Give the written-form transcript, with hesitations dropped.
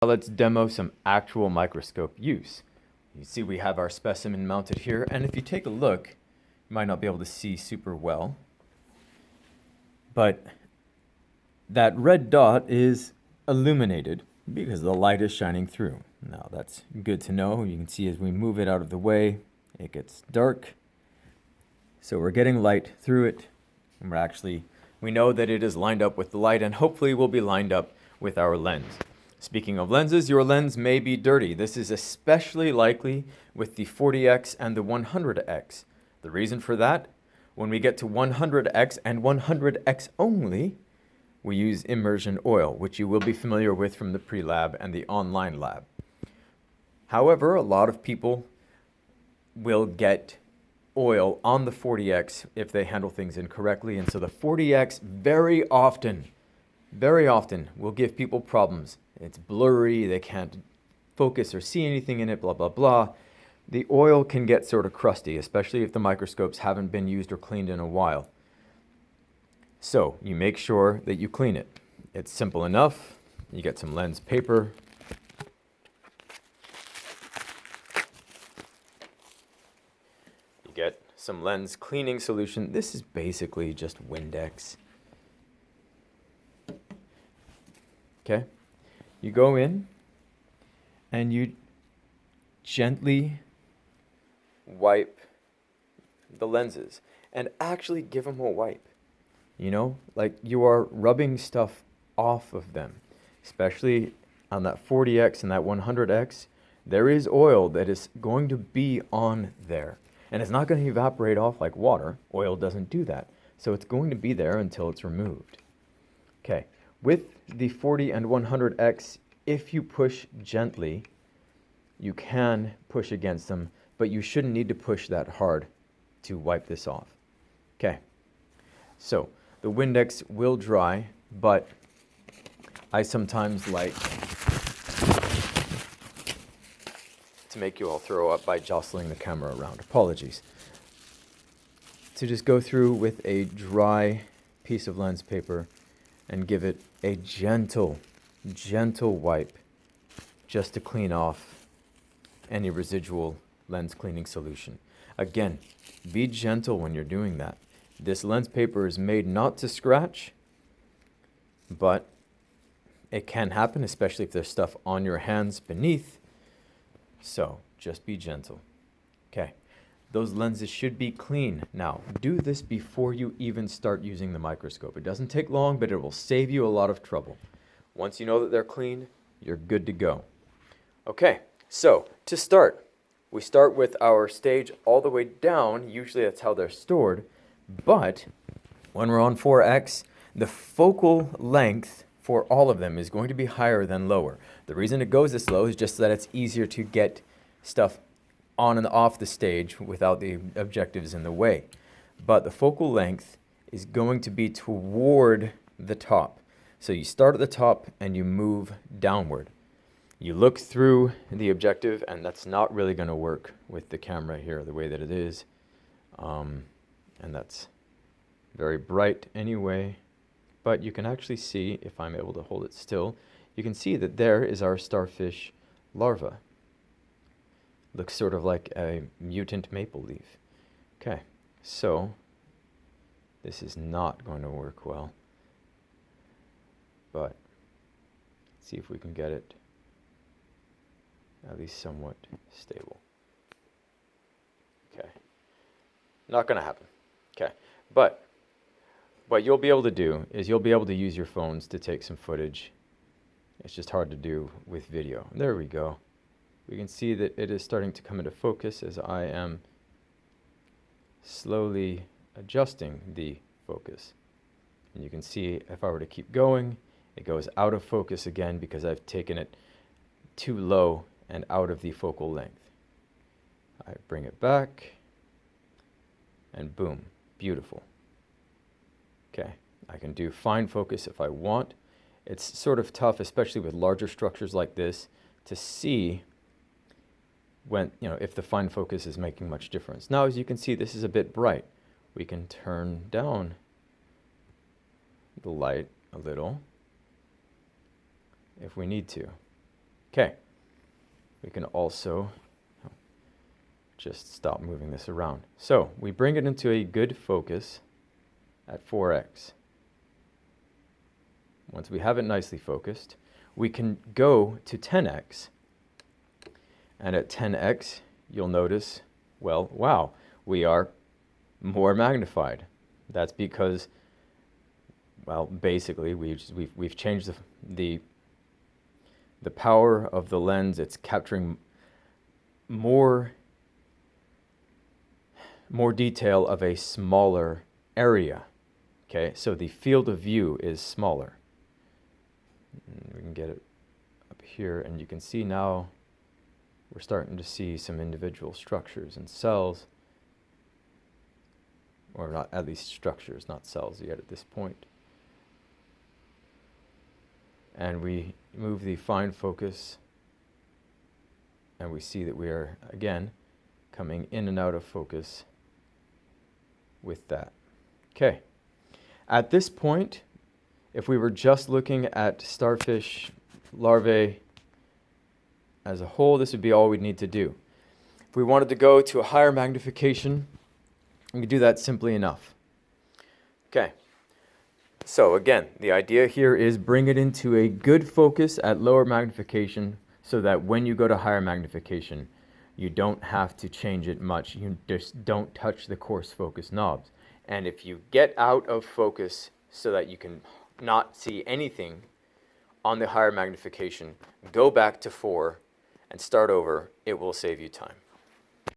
Let's demo some actual microscope use. You see we have our specimen mounted here, and if you take a look, you might not be able to see super well, but that red dot is illuminated because the light is shining through. Now that's good to know. You can see as we move it out of the way, it gets dark. So we're getting light through it, and we know that it is lined up with the light, and hopefully will be lined up with our lens. Speaking of lenses, your lens may be dirty. This is especially likely with the 40x and the 100x. The reason for that, when we get to 100x and 100x only, we use immersion oil, which you will be familiar with from the pre-lab and the online lab. However, a lot of people will get oil on the 40x if they handle things incorrectly, and so the 40x very often will give people problems. It's blurry, they can't focus or see anything in it, blah, blah, blah. The oil can get sort of crusty, especially if the microscopes haven't been used or cleaned in a while. So you make sure that you clean it. It's simple enough. You get some lens paper. You get some lens cleaning solution. This is basically just Windex. Okay? You go in and you gently wipe the lenses and actually give them a wipe. You know, like you are rubbing stuff off of them, especially on that 40x and that 100x. There is oil that is going to be on there, and it's not going to evaporate off like water. Oil doesn't do that. So it's going to be there until it's removed. Okay. With the 40 and 100x, if you push gently, you can push against them, but you shouldn't need to push that hard to wipe this off. Okay, so the Windex will dry, but I sometimes like to make you all throw up by jostling the camera around. Apologies. To just go through with a dry piece of lens paper and give it a gentle wipe just to clean off any residual lens cleaning solution. Again, be gentle when you're doing that. This lens paper is made not to scratch, but it can happen, especially if there's stuff on your hands beneath. So just be gentle. Okay. Those lenses should be clean. Now, do this before you even start using the microscope. It doesn't take long, but it will save you a lot of trouble. Once you know that they're clean, you're good to go. Okay, so to start, we start with our stage all the way down. Usually that's how they're stored. But when we're on 4x, the focal length for all of them is going to be higher than lower. The reason it goes this low is just that it's easier to get stuff on and off the stage without the objectives in the way. But the focal length is going to be toward the top. So you start at the top and you move downward. You look through the objective, and that's not really going to work with the camera here the way that it is. And that's very bright anyway. But you can actually see, if I'm able to hold it still, you can see that there is our starfish larva. Looks sort of like a mutant maple leaf. Okay, so this is not going to work well. But let's see if we can get it at least somewhat stable. Okay, not going to happen. Okay, but what you'll be able to do is you'll be able to use your phones to take some footage. It's just hard to do with video. There we go. We can see that it is starting to come into focus as I am slowly adjusting the focus. And you can see if I were to keep going, it goes out of focus again because I've taken it too low and out of the focal length. I bring it back, and boom, beautiful. Okay, I can do fine focus if I want. It's sort of tough, especially with larger structures like this, to see when, if the fine focus is making much difference. Now, as you can see, this is a bit bright. We can turn down the light a little if we need to. Okay, we can also just stop moving this around. So we bring it into a good focus at 4x. Once we have it nicely focused, we can go to 10x. And at 10x, you'll notice, well, wow, we are more magnified. That's because, well, basically we've changed the power of the lens. It's capturing more detail of a smaller area. Okay, so the field of view is smaller. And we can get it up here, and you can see now we're starting to see some individual structures and cells, or not, at least structures, not cells yet at this point. And we move the fine focus, and we see that we are, again, coming in and out of focus with that. Okay. At this point, if we were just looking at starfish larvae as a whole, this would be all we'd need to do. If we wanted to go to a higher magnification, we could do that simply enough. Okay. So again, the idea here is bring it into a good focus at lower magnification so that when you go to higher magnification, you don't have to change it much. You just don't touch the coarse focus knobs. And if you get out of focus so that you can not see anything on the higher magnification, go back to 4 and start over. It will save you time.